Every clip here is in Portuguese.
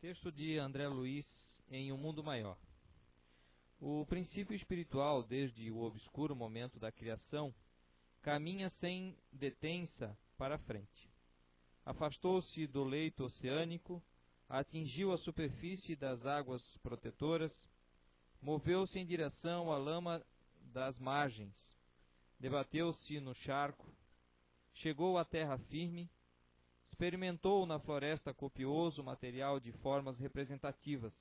Texto de André Luiz em Um Mundo Maior. O princípio espiritual, desde o obscuro momento da criação, caminha sem detença para a frente. Afastou-se do leito oceânico, atingiu a superfície das águas protetoras, moveu-se em direção à lama das margens, debateu-se no charco, chegou à terra firme, experimentou na floresta copioso material de formas representativas,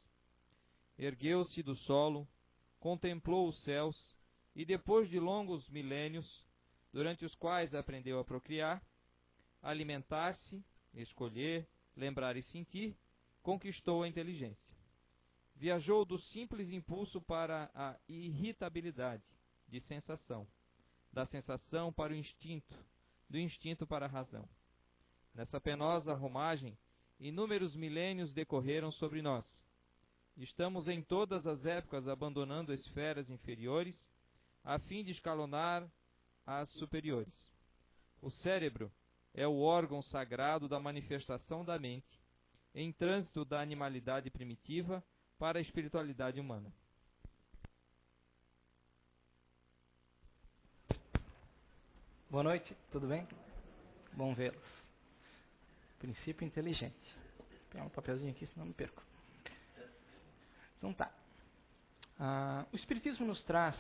ergueu-se do solo, contemplou os céus e, depois de longos milênios, durante os quais aprendeu a procriar, alimentar-se, escolher, lembrar e sentir, conquistou a inteligência. Viajou do simples impulso para a irritabilidade de sensação, da sensação para o instinto, do instinto para a razão. Nessa penosa romagem, inúmeros milênios decorreram sobre nós. Estamos em todas as épocas abandonando esferas inferiores, a fim de escalonar as superiores. O cérebro é o órgão sagrado da manifestação da mente, em trânsito da animalidade primitiva para a espiritualidade humana. Boa noite, tudo bem? Bom vê-los. Princípio inteligente. Vou pegar um papelzinho aqui, senão me perco. Então tá. O Espiritismo nos traz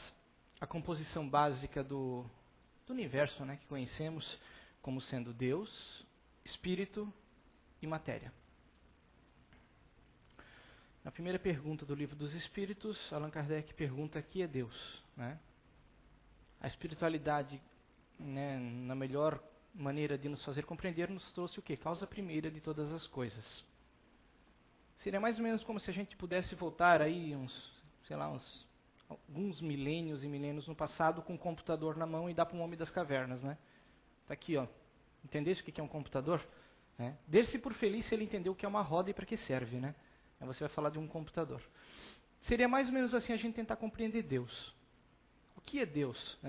a composição básica do universo, né, que conhecemos como sendo Deus, Espírito e matéria. Na primeira pergunta do Livro dos Espíritos, Allan Kardec pergunta: que é Deus? Né? A espiritualidade, né, na melhor maneira de nos fazer compreender, nos trouxe o quê? Causa primeira de todas as coisas. Seria mais ou menos como se a gente pudesse voltar aí alguns milênios e milênios no passado com um computador na mão e dar para um homem das cavernas, né? Tá aqui, ó. Entendesse o que é um computador? Dê-se por feliz se ele entendeu o que é uma roda e para que serve, né? Aí você vai falar de um computador. Seria mais ou menos assim a gente tentar compreender Deus. O que é Deus?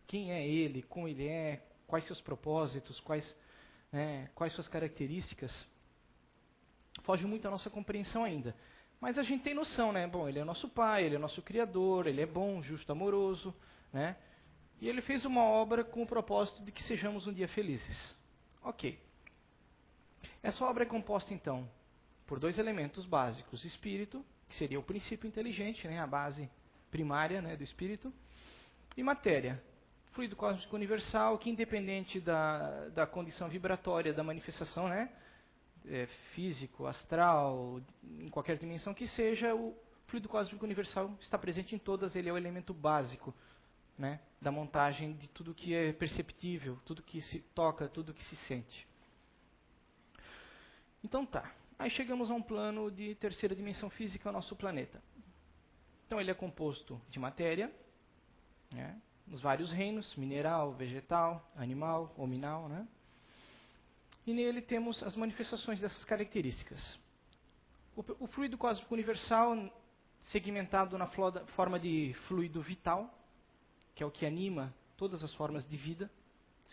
Quem é Ele? Como Ele é? Quais seus propósitos? Quais suas características? Foge muito à nossa compreensão ainda. Mas a gente tem noção, né? Bom, Ele é nosso Pai, Ele é nosso Criador, Ele é bom, justo, amoroso, né? E Ele fez uma obra com o propósito de que sejamos um dia felizes. Ok. Essa obra é composta, então, por dois elementos básicos. Espírito, que seria o princípio inteligente, né? A base primária, né, do espírito. E matéria, fluido cósmico universal, que independente da condição vibratória da manifestação, né, físico, astral, em qualquer dimensão que seja, o fluido cósmico universal está presente em todas, ele é o elemento básico, né, da montagem de tudo que é perceptível, tudo que se toca, tudo que se sente. Então tá, aí chegamos a um plano de terceira dimensão física, o nosso planeta. Então ele é composto de matéria, né, nos vários reinos, mineral, vegetal, animal, hominal, né? E nele temos as manifestações dessas características. O fluido cósmico universal, segmentado na forma de fluido vital, que é o que anima todas as formas de vida,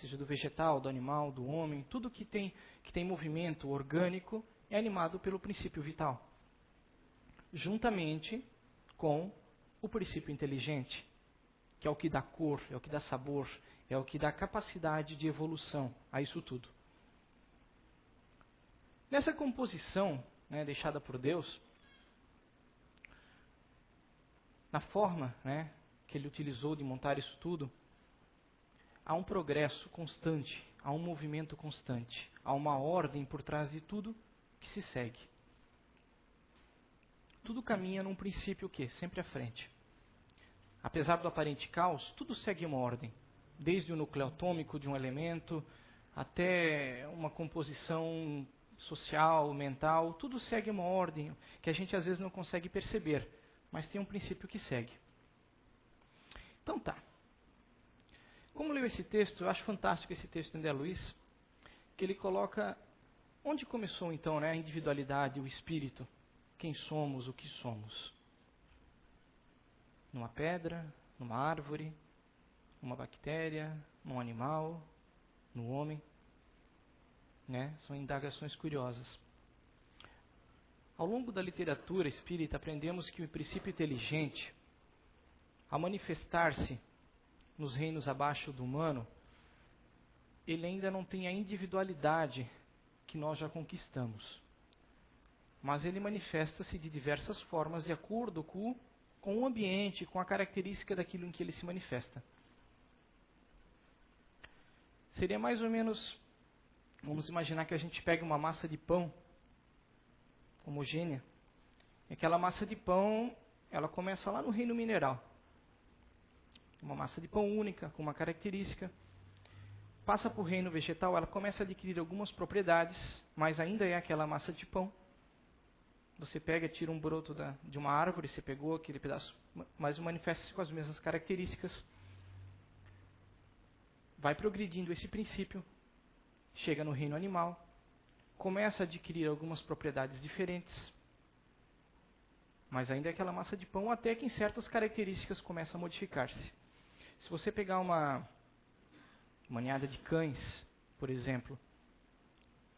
seja do vegetal, do animal, do homem, tudo que tem movimento orgânico é animado pelo princípio vital, juntamente com o princípio inteligente, que é o que dá cor, é o que dá sabor, é o que dá capacidade de evolução a isso tudo. Nessa composição, né, deixada por Deus, na forma, né, que Ele utilizou de montar isso tudo, há um progresso constante, há um movimento constante, há uma ordem por trás de tudo que se segue. Tudo caminha num princípio que sempre à frente. Apesar do aparente caos, tudo segue uma ordem. Desde o núcleo atômico de um elemento, até uma composição social, mental, tudo segue uma ordem que a gente às vezes não consegue perceber, mas tem um princípio que segue. Então tá. Como leu esse texto, eu acho fantástico esse texto de André Luiz, que ele coloca onde começou então, né, a individualidade, o espírito, quem somos, o que somos. Numa pedra, numa árvore, numa bactéria, num animal, no homem, né? São indagações curiosas. Ao longo da literatura espírita, aprendemos que o princípio inteligente, ao manifestar-se nos reinos abaixo do humano, ele ainda não tem a individualidade que nós já conquistamos. Mas ele manifesta-se de diversas formas, de acordo com o ambiente, com a característica daquilo em que ele se manifesta. Seria mais ou menos, vamos imaginar que a gente pega uma massa de pão homogênea. E aquela massa de pão, ela começa lá no reino mineral. Uma massa de pão única, com uma característica. Passa para o reino vegetal, ela começa a adquirir algumas propriedades, mas ainda é aquela massa de pão. Você pega, tira um broto de uma árvore, você pegou aquele pedaço, mas manifesta-se com as mesmas características. Vai progredindo esse princípio, chega no reino animal, começa a adquirir algumas propriedades diferentes, mas ainda é aquela massa de pão, até que em certas características começa a modificar-se. Se você pegar uma ninhada de cães, por exemplo,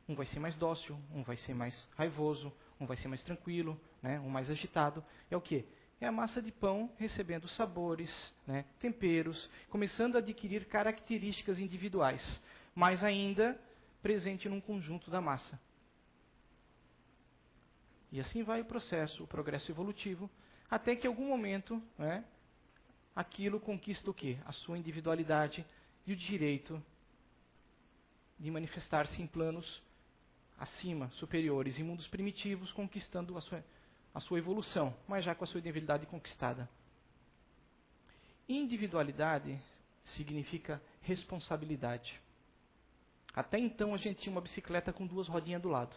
um vai ser mais dócil, um vai ser mais raivoso, um vai ser mais tranquilo, né? Um mais agitado. É o quê? É a massa de pão recebendo sabores, né? Temperos, começando a adquirir características individuais, mas ainda presente num conjunto da massa. E assim vai o processo, o progresso evolutivo, até que em algum momento, né, aquilo conquista o quê? A sua individualidade e o direito de manifestar-se em planos acima, superiores, em mundos primitivos, conquistando a sua evolução, mas já com a sua individualidade conquistada. Individualidade significa responsabilidade. Até então a gente tinha uma bicicleta com duas rodinhas do lado.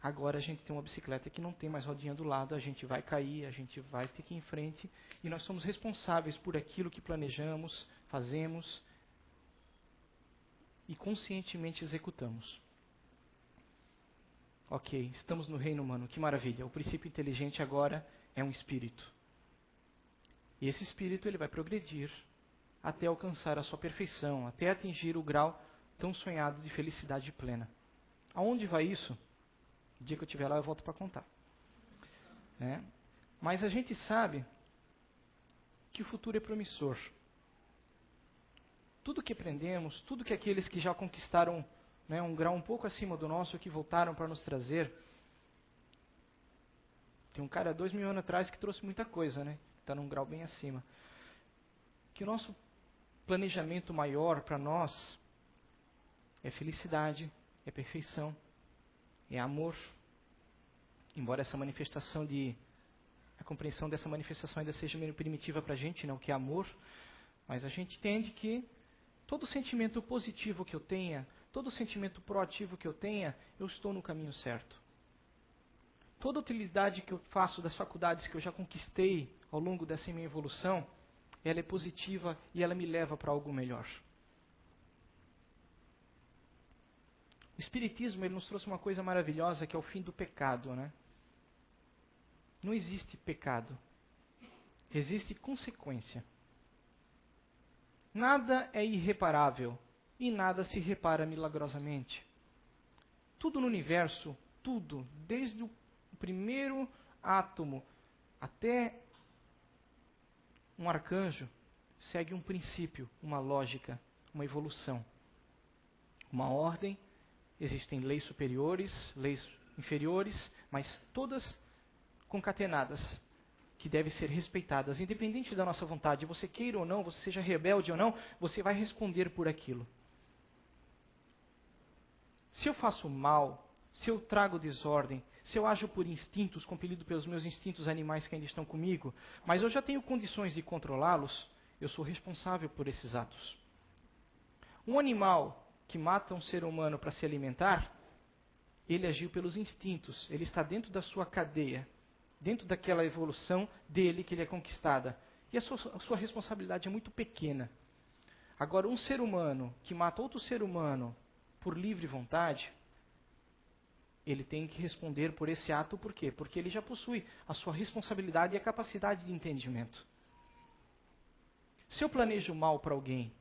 Agora a gente tem uma bicicleta que não tem mais rodinha do lado, a gente vai cair, a gente vai ter que ir em frente, e nós somos responsáveis por aquilo que planejamos, fazemos e conscientemente executamos. Ok, estamos no reino humano, que maravilha. O princípio inteligente agora é um espírito. E esse espírito ele vai progredir até alcançar a sua perfeição, até atingir o grau tão sonhado de felicidade plena. Aonde vai isso? O dia que eu estiver lá eu volto para contar. Mas a gente sabe que o futuro é promissor. Tudo que aprendemos, tudo que aqueles que já conquistaram, né, um grau um pouco acima do nosso, que voltaram para nos trazer. Tem um cara 2000 anos atrás que trouxe muita coisa, né? Está num grau bem acima. Que o nosso planejamento maior para nós é felicidade, é perfeição, é amor. Embora essa manifestação a compreensão dessa manifestação ainda seja meio primitiva para a gente, não, que é amor, mas a gente entende que todo sentimento positivo que eu tenha, todo sentimento proativo que eu tenha, eu estou no caminho certo. Toda utilidade que eu faço das faculdades que eu já conquistei ao longo dessa minha evolução, ela é positiva e ela me leva para algo melhor. O Espiritismo ele nos trouxe uma coisa maravilhosa que é o fim do pecado, né? Não existe pecado. Existe consequência. Nada é irreparável e nada se repara milagrosamente. Tudo no universo, tudo, desde o primeiro átomo até um arcanjo, segue um princípio, uma lógica, uma evolução, uma ordem. Existem leis superiores, leis inferiores, mas todas concatenadas, que devem ser respeitadas, independente da nossa vontade. Você queira ou não, você seja rebelde ou não, você vai responder por aquilo. Se eu faço mal, se eu trago desordem, se eu ajo por instintos, compelido pelos meus instintos animais que ainda estão comigo, mas eu já tenho condições de controlá-los, eu sou responsável por esses atos. Um animal que mata um ser humano para se alimentar, ele agiu pelos instintos, ele está dentro da sua cadeia, dentro daquela evolução dele que ele é conquistada. E a sua responsabilidade é muito pequena. Agora, um ser humano que mata outro ser humano por livre vontade, ele tem que responder por esse ato, por quê? Porque ele já possui a sua responsabilidade e a capacidade de entendimento. Se eu planejo mal para alguém,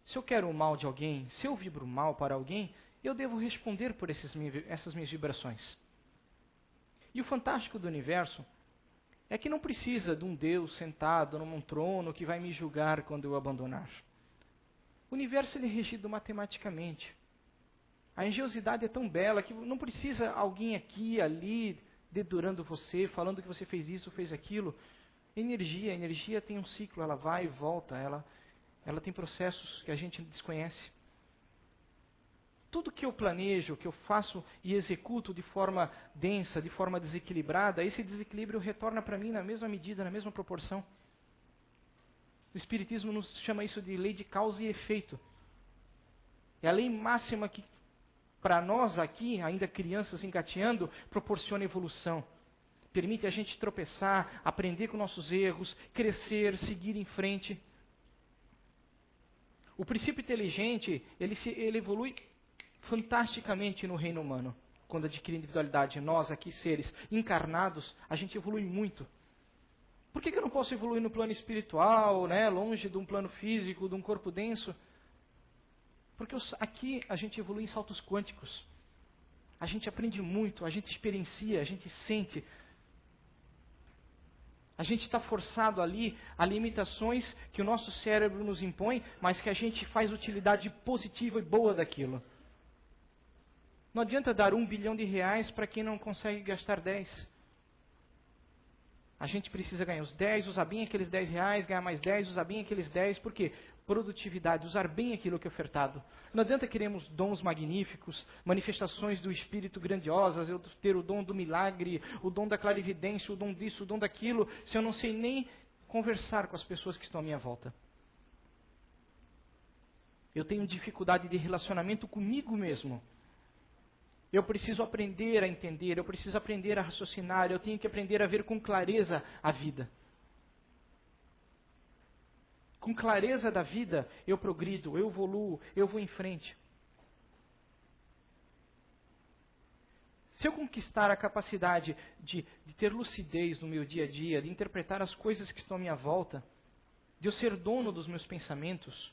se eu quero o mal de alguém, se eu vibro mal para alguém, eu devo responder por essas minhas vibrações. E o fantástico do universo é que não precisa de um Deus sentado num trono que vai me julgar quando eu abandonar. O universo ele é regido matematicamente. A engenhosidade é tão bela que não precisa alguém aqui, ali, dedurando você, falando que você fez isso, fez aquilo. A energia tem um ciclo, ela vai e volta, ela tem processos que a gente desconhece. Tudo que eu planejo, que eu faço e executo de forma densa, de forma desequilibrada, esse desequilíbrio retorna para mim na mesma medida, na mesma proporção. O Espiritismo nos chama isso de lei de causa e efeito. É a lei máxima que, para nós aqui, ainda crianças engateando, proporciona evolução. Permite a gente tropeçar, aprender com nossos erros, crescer, seguir em frente. O princípio inteligente, ele evolui fantasticamente no reino humano. Quando adquire individualidade, nós aqui, seres encarnados, a gente evolui muito. Por que eu não posso evoluir no plano espiritual, né, longe de um plano físico, de um corpo denso? Porque aqui a gente evolui em saltos quânticos. A gente aprende muito, a gente experiencia, a gente sente. A gente está forçado ali a limitações que o nosso cérebro nos impõe, mas que a gente faz utilidade positiva e boa daquilo. Não adianta dar R$1 bilhão para quem não consegue gastar 10. A gente precisa ganhar os 10, usar bem aqueles R$10, ganhar mais 10, usar bem aqueles 10. Por quê? Produtividade, usar bem aquilo que é ofertado. Não adianta queremos dons magníficos, manifestações do Espírito grandiosas, eu ter o dom do milagre, o dom da clarividência, o dom disso, o dom daquilo, se eu não sei nem conversar com as pessoas que estão à minha volta. Eu tenho dificuldade de relacionamento comigo mesmo. Eu preciso aprender a entender, eu preciso aprender a raciocinar, eu tenho que aprender a ver com clareza a vida. Com clareza da vida, eu progrido, eu evoluo, eu vou em frente. Se eu conquistar a capacidade de ter lucidez no meu dia a dia, de interpretar as coisas que estão à minha volta, de eu ser dono dos meus pensamentos,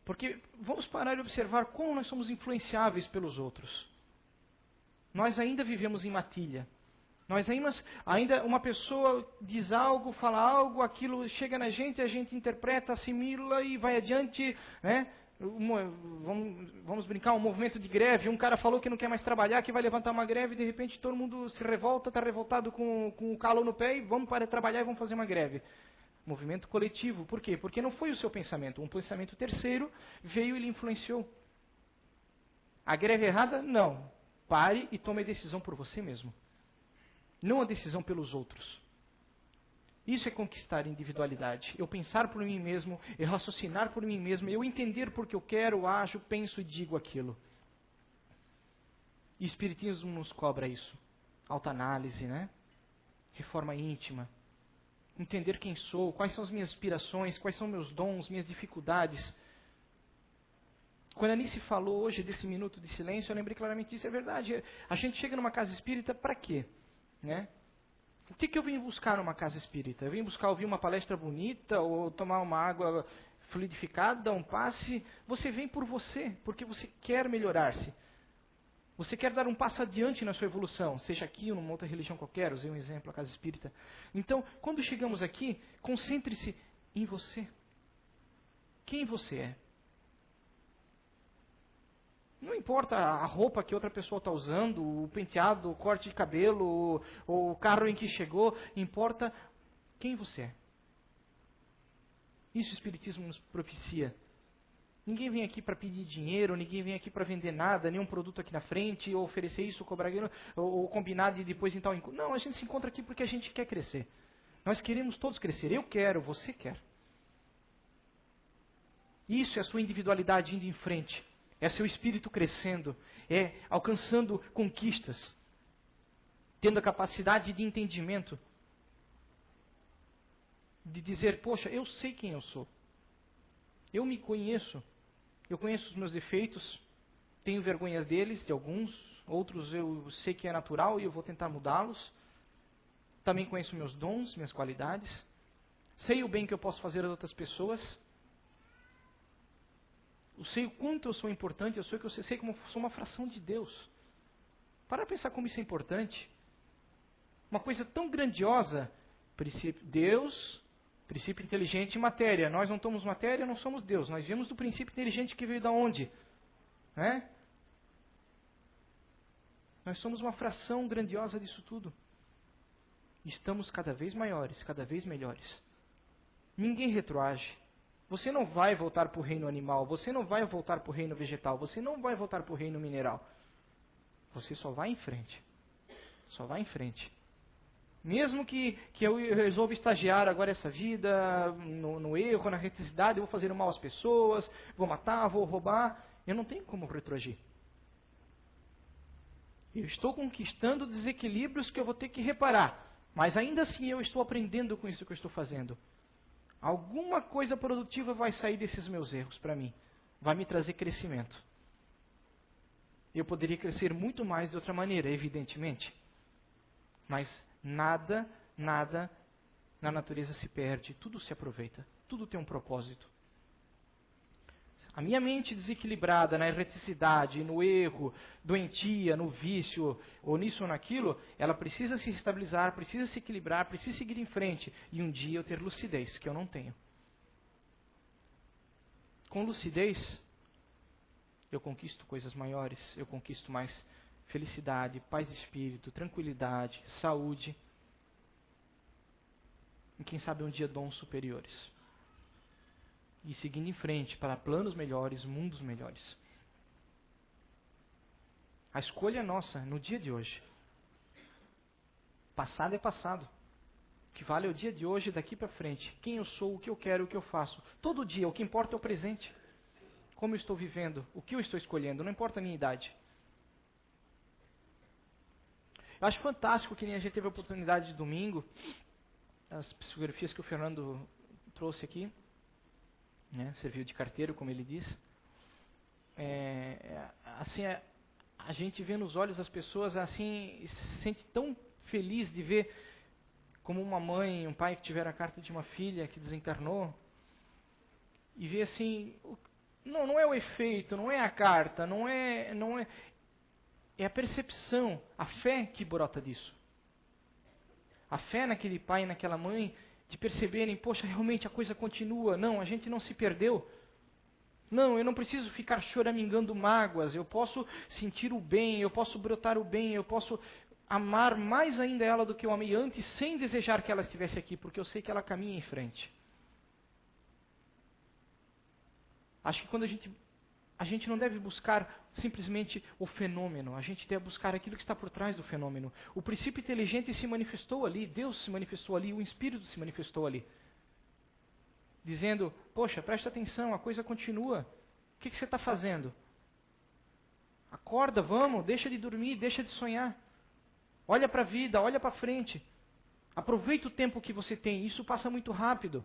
porque vamos parar de observar como nós somos influenciáveis pelos outros. Nós ainda vivemos em matilha. Nós ainda uma pessoa diz algo, fala algo, aquilo chega na gente, a gente interpreta, assimila e vai adiante, né? Vamos brincar, um movimento de greve. Um cara falou que não quer mais trabalhar, que vai levantar uma greve, e de repente todo mundo se revolta, está revoltado com o calo no pé e vamos parar de trabalhar e vamos fazer uma greve. Movimento coletivo. Por quê? Porque não foi o seu pensamento. Um pensamento terceiro veio e lhe influenciou. A greve errada? Não. Pare e tome a decisão por você mesmo. Não a decisão pelos outros. Isso é conquistar individualidade. Eu pensar por mim mesmo, eu raciocinar por mim mesmo, eu entender porque eu quero, ajo, penso e digo aquilo. E o Espiritismo nos cobra isso. Autoanálise, né? Reforma íntima. Entender quem sou, quais são as minhas aspirações, quais são meus dons, minhas dificuldades. Quando a Anice falou hoje desse minuto de silêncio, eu lembrei claramente disso, é verdade. A gente chega numa casa espírita para quê? Né? O que eu vim buscar numa casa espírita? Eu vim buscar ouvir uma palestra bonita, ou tomar uma água fluidificada, um passe. Você vem por você, porque você quer melhorar-se. Você quer dar um passo adiante na sua evolução, seja aqui ou numa outra religião qualquer, usei um exemplo, a casa espírita. Então, quando chegamos aqui, concentre-se em você. Quem você é? Não importa a roupa que outra pessoa está usando, o penteado, o corte de cabelo, o carro em que chegou, importa quem você é. Isso o Espiritismo nos propicia. Ninguém vem aqui para pedir dinheiro, ninguém vem aqui para vender nada, nenhum produto aqui na frente, ou oferecer isso, cobrar aquilo, ou combinar de depois em tal encontro. Não, a gente se encontra aqui porque a gente quer crescer. Nós queremos todos crescer. Eu quero, você quer. Isso é a sua individualidade indo em frente. É seu espírito crescendo. É alcançando conquistas. Tendo a capacidade de entendimento. De dizer, poxa, eu sei quem eu sou. Eu me conheço. Eu conheço os meus defeitos. Tenho vergonha deles, de alguns. Outros eu sei que é natural e eu vou tentar mudá-los. Também conheço meus dons, minhas qualidades. Sei o bem que eu posso fazer às outras pessoas. Eu sei o quanto eu sou importante. Eu sei que eu sei como sou uma fração de Deus. Para pensar como isso é importante. Uma coisa tão grandiosa, Deus, princípio inteligente e matéria. Nós não somos matéria, não somos Deus. Nós viemos do princípio inteligente que veio da onde? Né? Nós somos uma fração grandiosa disso tudo. Estamos cada vez maiores, cada vez melhores. Ninguém retroage. Você não vai voltar para o reino animal, você não vai voltar para o reino vegetal, você não vai voltar para o reino mineral. Você só vai em frente. Só vai em frente. Mesmo que eu resolva estagiar agora essa vida, no erro, na reticidade, eu vou fazer mal às pessoas, vou matar, vou roubar, eu não tenho como retroagir. Eu estou conquistando desequilíbrios que eu vou ter que reparar. Mas ainda assim eu estou aprendendo com isso que eu estou fazendo. Alguma coisa produtiva vai sair desses meus erros para mim. Vai me trazer crescimento. Eu poderia crescer muito mais de outra maneira, evidentemente. Mas nada na natureza se perde. Tudo se aproveita. Tudo tem um propósito. A minha mente desequilibrada na erreticidade, no erro, doentia, no vício, ou nisso ou naquilo, ela precisa se estabilizar, precisa se equilibrar, precisa seguir em frente. E um dia eu ter lucidez, que eu não tenho. Com lucidez, eu conquisto coisas maiores, eu conquisto mais felicidade, paz de espírito, tranquilidade, saúde. E quem sabe um dia dons superiores. E seguindo em frente para planos melhores, mundos melhores. A escolha é nossa no dia de hoje. Passado é passado. O que vale é o dia de hoje, daqui para frente. Quem eu sou, o que eu quero, o que eu faço. Todo dia, o que importa é o presente. Como eu estou vivendo, o que eu estou escolhendo, não importa a minha idade. Eu acho fantástico que nem a gente teve a oportunidade de domingo, as psicografias que o Fernando trouxe aqui. Né, serviu de carteiro, como ele diz. A gente vê nos olhos das pessoas assim, se sente tão feliz de ver como uma mãe, um pai que tiveram a carta de uma filha que desencarnou, e vê assim, não é o efeito, não é a carta, não é a percepção, a fé que brota disso. A fé naquele pai e naquela mãe, de perceberem, poxa, realmente a coisa continua. Não, a gente não se perdeu. Não, eu não preciso ficar choramingando mágoas. Eu posso sentir o bem, eu posso brotar o bem, eu posso amar mais ainda ela do que eu amei antes, sem desejar que ela estivesse aqui, porque eu sei que ela caminha em frente. Acho que quando a gente não deve buscar simplesmente o fenômeno, a gente deve buscar aquilo que está por trás do fenômeno. O princípio inteligente se manifestou ali, Deus se manifestou ali, o Espírito se manifestou ali. Dizendo, poxa, presta atenção, a coisa continua. O que você está fazendo? Acorda, vamos, deixa de dormir, deixa de sonhar. Olha para a vida, olha para frente. Aproveita o tempo que você tem, isso passa muito rápido.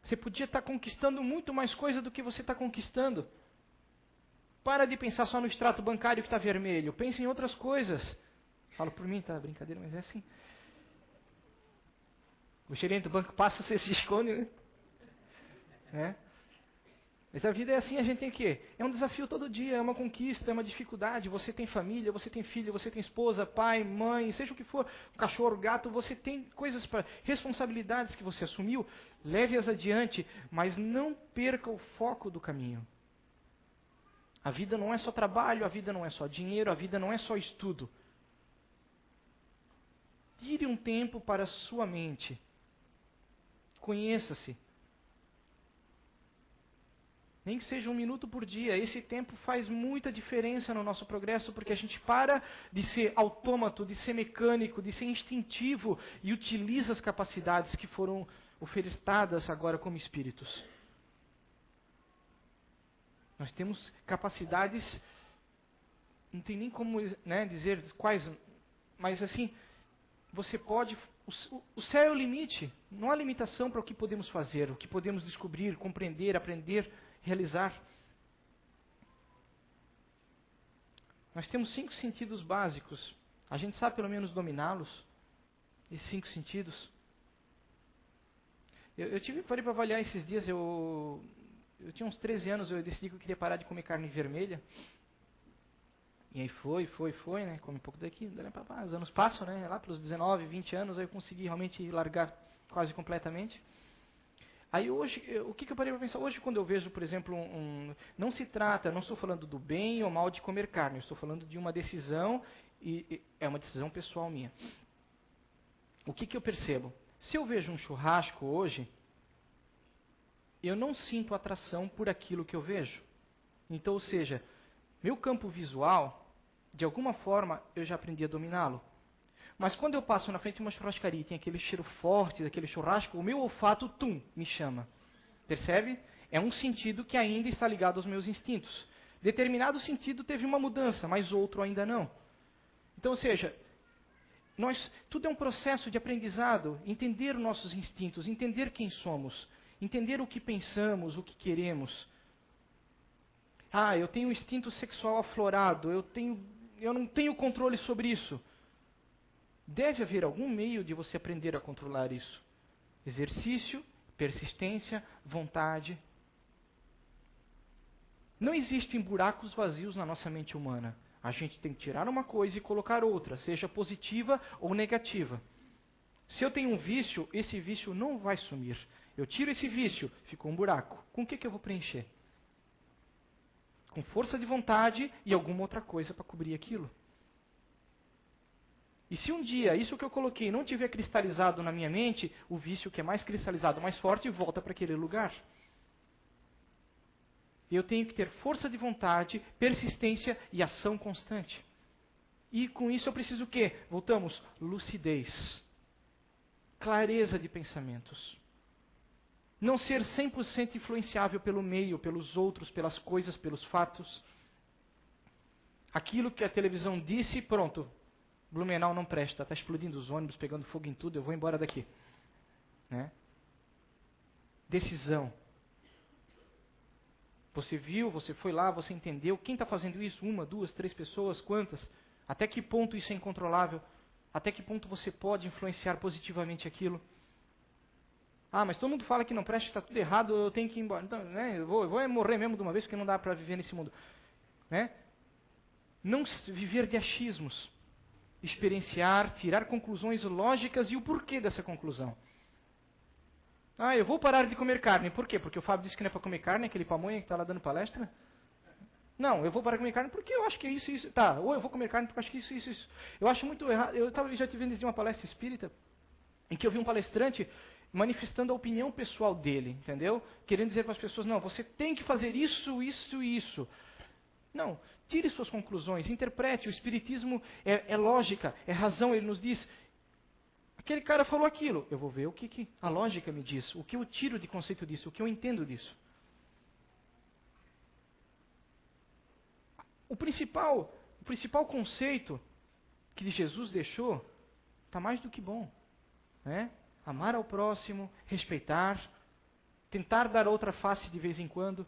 Você podia estar conquistando muito mais coisa do que você está conquistando. Para de pensar só no extrato bancário que está vermelho. Pense em outras coisas. Falo por mim, tá? Brincadeira, mas é assim. O gerente do banco passa, você se esconde, né? Mas a vida é assim, a gente tem que... É um desafio todo dia, é uma conquista, é uma dificuldade. Você tem família, você tem filho, você tem esposa, pai, mãe, seja o que for, cachorro, gato, você tem coisas para... responsabilidades que você assumiu, leve-as adiante, mas não perca o foco do caminho. A vida não é só trabalho, a vida não é só dinheiro, a vida não é só estudo. Tire um tempo para a sua mente. Conheça-se. Nem que seja 1 minuto por dia. Esse tempo faz muita diferença no nosso progresso, porque a gente para de ser autômato, de ser mecânico, de ser instintivo e utiliza as capacidades que foram ofertadas agora como espíritos. Nós temos capacidades, não tem nem como, né, dizer quais, mas assim, você pode... O céu é o limite. Não há limitação para o que podemos fazer, o que podemos descobrir, compreender, aprender, realizar. Nós temos 5 sentidos básicos. A gente sabe pelo menos dominá-los. Esses 5 sentidos. Eu parei para avaliar esses dias. Eu tinha uns 13 anos, eu decidi que eu queria parar de comer carne vermelha. E aí foi, né? Come um pouco daqui, os anos passam, né? Lá pelos 19, 20 anos, aí eu consegui realmente largar quase completamente. Aí hoje, o que eu parei para pensar? Hoje, quando eu vejo, por exemplo, não se trata, não estou falando do bem ou mal de comer carne, eu estou falando de uma decisão, e é uma decisão pessoal minha. O que eu percebo? Se eu vejo um churrasco hoje, eu não sinto atração por aquilo que eu vejo. Então, ou seja, meu campo visual, de alguma forma, eu já aprendi a dominá-lo. Mas quando eu passo na frente de uma churrascaria e tem aquele cheiro forte daquele churrasco, o meu olfato, me chama. Percebe? É um sentido que ainda está ligado aos meus instintos. Determinado sentido teve uma mudança, mas outro ainda não. Então, ou seja, tudo é um processo de aprendizado, entender nossos instintos, entender quem somos, entender o que pensamos, o que queremos. Eu tenho um instinto sexual aflorado, eu não tenho controle sobre isso. Deve haver algum meio de você aprender a controlar isso. Exercício, persistência, vontade. Não existem buracos vazios na nossa mente humana. A gente tem que tirar uma coisa e colocar outra, seja positiva ou negativa. Se eu tenho um vício, esse vício não vai sumir. Eu tiro esse vício, ficou um buraco. Com o que eu vou preencher? Com força de vontade e alguma outra coisa para cobrir aquilo. E se um dia isso que eu coloquei não tiver cristalizado na minha mente, o vício que é mais cristalizado, mais forte, volta para aquele lugar. Eu tenho que ter força de vontade, persistência e ação constante. E com isso eu preciso o quê? Voltamos, lucidez. Clareza de pensamentos. Não ser 100% influenciável pelo meio, pelos outros, pelas coisas, pelos fatos. Aquilo que a televisão disse, pronto. Blumenau não presta, está explodindo os ônibus, pegando fogo em tudo, eu vou embora daqui. Né? Decisão. Você viu, você foi lá, você entendeu. Quem está fazendo isso? 1, 2, 3 pessoas? Quantas? Até que ponto isso é incontrolável? Até que ponto você pode influenciar positivamente aquilo? Mas todo mundo fala que não presta, está tudo errado, eu tenho que ir embora. Então, né, eu vou morrer mesmo de uma vez, porque não dá para viver nesse mundo. Né? Não viver de achismos. Experienciar, tirar conclusões lógicas e o porquê dessa conclusão. Eu vou parar de comer carne. Por quê? Porque o Fábio disse que não é para comer carne, aquele pamonha que está lá dando palestra? Não, eu vou parar de comer carne porque eu acho que é isso. Tá, ou eu vou comer carne porque eu acho que isso. Eu acho muito errado. Eu já tive vendo uma palestra espírita em que eu vi um palestrante manifestando a opinião pessoal dele, entendeu? Querendo dizer para as pessoas, não, você tem que fazer isso, isso e isso. Não, tire suas conclusões, interprete. O Espiritismo é lógica, é razão. Ele nos diz, aquele cara falou aquilo, eu vou ver o que a lógica me diz, o que eu tiro de conceito disso, o que eu entendo disso. O principal conceito que Jesus deixou está mais do que bom. Né? Amar ao próximo, respeitar, tentar dar outra face de vez em quando.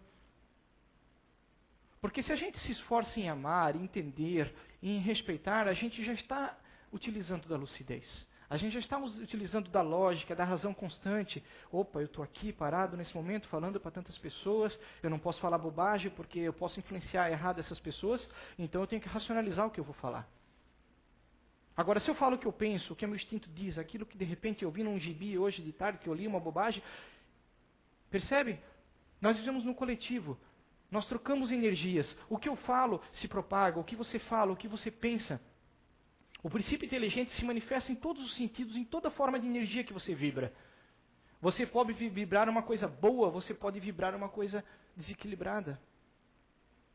Porque se a gente se esforça em amar, em entender, em respeitar, a gente já está utilizando da lucidez. A gente já está utilizando da lógica, da razão constante. Opa, eu estou aqui parado nesse momento falando para tantas pessoas, eu não posso falar bobagem porque eu posso influenciar errado essas pessoas, então eu tenho que racionalizar o que eu vou falar. Agora, se eu falo o que eu penso, o que o meu instinto diz, aquilo que de repente eu vi num gibi hoje de tarde, que eu li uma bobagem, percebe? Nós vivemos no coletivo. Nós trocamos energias. O que eu falo se propaga, o que você fala, o que você pensa. O princípio inteligente se manifesta em todos os sentidos, em toda forma de energia que você vibra. Você pode vibrar uma coisa boa, você pode vibrar uma coisa desequilibrada.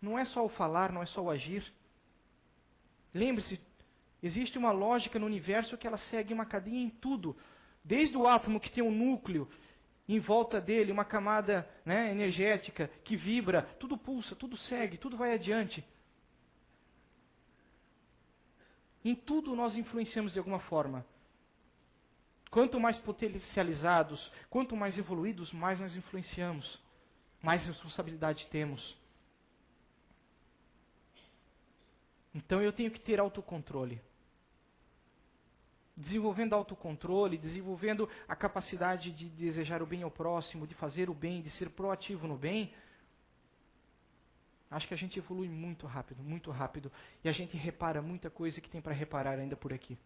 Não é só o falar, não é só o agir. Lembre-se, existe uma lógica no universo que ela segue uma cadeia em tudo. Desde o átomo que tem um núcleo, em volta dele, uma camada energética que vibra, tudo pulsa, tudo segue, tudo vai adiante. Em tudo nós influenciamos de alguma forma. Quanto mais potencializados, quanto mais evoluídos, mais nós influenciamos, mais responsabilidade temos. Então eu tenho que ter autocontrole. Desenvolvendo autocontrole, desenvolvendo a capacidade de desejar o bem ao próximo, de fazer o bem, de ser proativo no bem, Acho que a gente evolui muito rápido, e a gente repara muita coisa que tem para reparar ainda por aqui.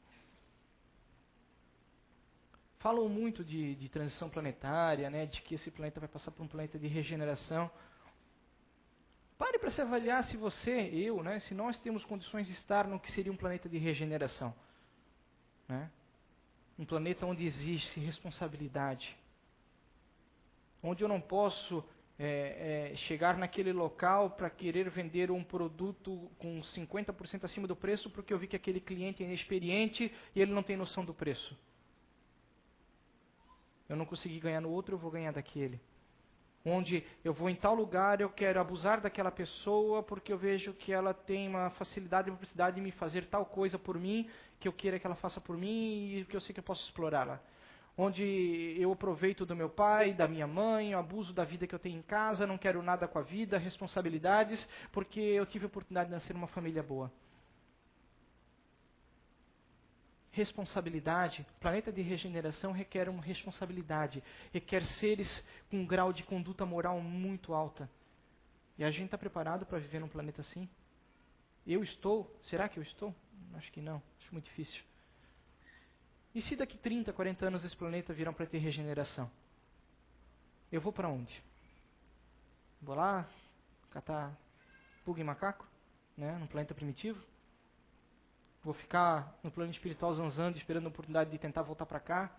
Falam muito de transição planetária, né, de que esse planeta vai passar por um planeta de regeneração. Pare para se avaliar se você, eu, né, se nós temos condições de estar no que seria um planeta de regeneração. Né? Um planeta onde existe responsabilidade. Onde eu não posso chegar naquele local para querer vender um produto com 50% acima do preço porque eu vi que aquele cliente é inexperiente e ele não tem noção do preço. Eu não consegui ganhar no outro, eu vou ganhar daquele. Onde eu vou em tal lugar, eu quero abusar daquela pessoa porque eu vejo que ela tem uma facilidade e capacidade de me fazer tal coisa por mim, que eu queira que ela faça por mim e que eu sei que eu posso explorá-la. Onde eu aproveito do meu pai, da minha mãe, eu abuso da vida que eu tenho em casa, não quero nada com a vida, responsabilidades, porque eu tive a oportunidade de nascer numa família boa. Responsabilidade, planeta de regeneração requer uma responsabilidade, requer seres com um grau de conduta moral muito alta. E a gente está preparado para viver num planeta assim? Eu estou? Será que eu estou? Acho que não, acho muito difícil. E se daqui 30, 40 anos esse planeta virar um planeta de regeneração? Eu vou para onde? Vou lá catar pulga e macaco? Né, num planeta primitivo? Vou ficar no plano espiritual zanzando, esperando a oportunidade de tentar voltar para cá?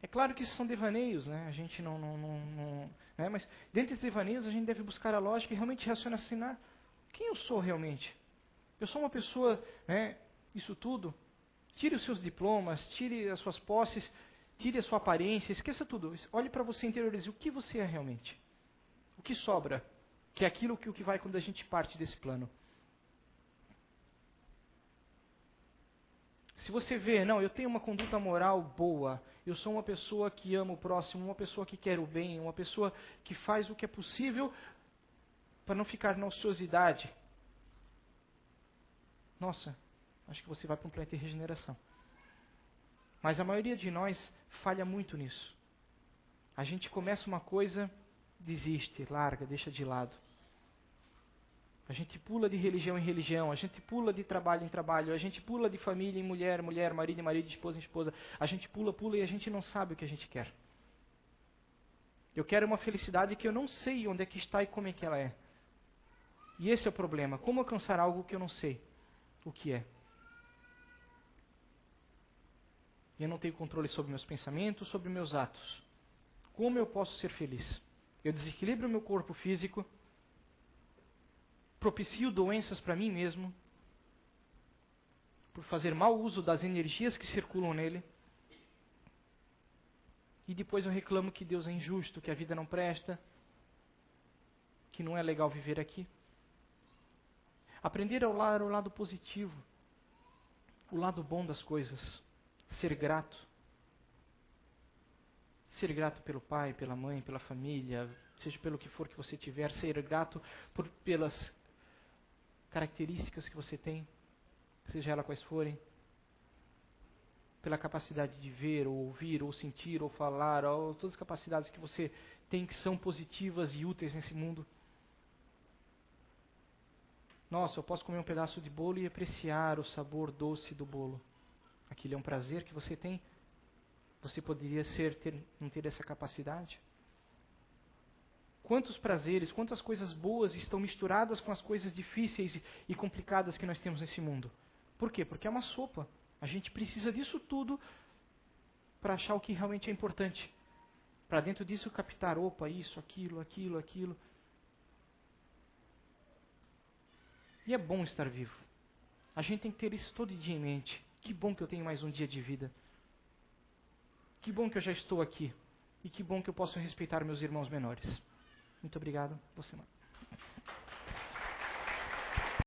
É claro que isso são devaneios, né? A gente não né? Mas dentro desses devaneios a gente deve buscar a lógica e realmente raciocinar. Quem eu sou realmente? Eu sou uma pessoa, né? Isso tudo? Tire os seus diplomas, tire as suas posses, tire a sua aparência, esqueça tudo. Olhe para você e interiorize o que você é realmente. O que sobra? Que é aquilo que vai quando a gente parte desse plano. Se você vê, não, eu tenho uma conduta moral boa, eu sou uma pessoa que ama o próximo, uma pessoa que quer o bem, uma pessoa que faz o que é possível para não ficar na ociosidade. Nossa, acho que você vai para um planeta de regeneração. Mas a maioria de nós falha muito nisso. A gente começa uma coisa, desiste, larga, deixa de lado. A gente pula de religião em religião, a gente pula de trabalho em trabalho, a gente pula de família em mulher, mulher, marido em marido, esposa em esposa. A gente pula e a gente não sabe o que a gente quer. Eu quero uma felicidade que eu não sei onde é que está e como é que ela é. E esse é o problema. Como alcançar algo que eu não sei o que é? Eu não tenho controle sobre meus pensamentos, sobre meus atos. Como eu posso ser feliz? Eu desequilibro o meu corpo físico, propicio doenças para mim mesmo, por fazer mau uso das energias que circulam nele, e depois eu reclamo que Deus é injusto, que a vida não presta, que não é legal viver aqui. Aprender a olhar o lado positivo, o lado bom das coisas, ser grato. Ser grato pelo pai, pela mãe, pela família, seja pelo que for que você tiver, ser grato pelas características que você tem, seja ela quais forem, pela capacidade de ver, ou ouvir, ou sentir, ou falar, ou todas as capacidades que você tem que são positivas e úteis nesse mundo. Nossa, eu posso comer um pedaço de bolo e apreciar o sabor doce do bolo. Aquilo é um prazer que você tem. Você poderia não ter essa capacidade? Quantos prazeres, quantas coisas boas estão misturadas com as coisas difíceis e complicadas que nós temos nesse mundo? Por quê? Porque é uma sopa. A gente precisa disso tudo para achar o que realmente é importante. Para dentro disso captar, opa, isso, aquilo, aquilo, aquilo. E é bom estar vivo. A gente tem que ter isso todo dia em mente. Que bom que eu tenho mais um dia de vida. Que bom que eu já estou aqui. E que bom que eu posso respeitar meus irmãos menores. Muito obrigado. Boa semana.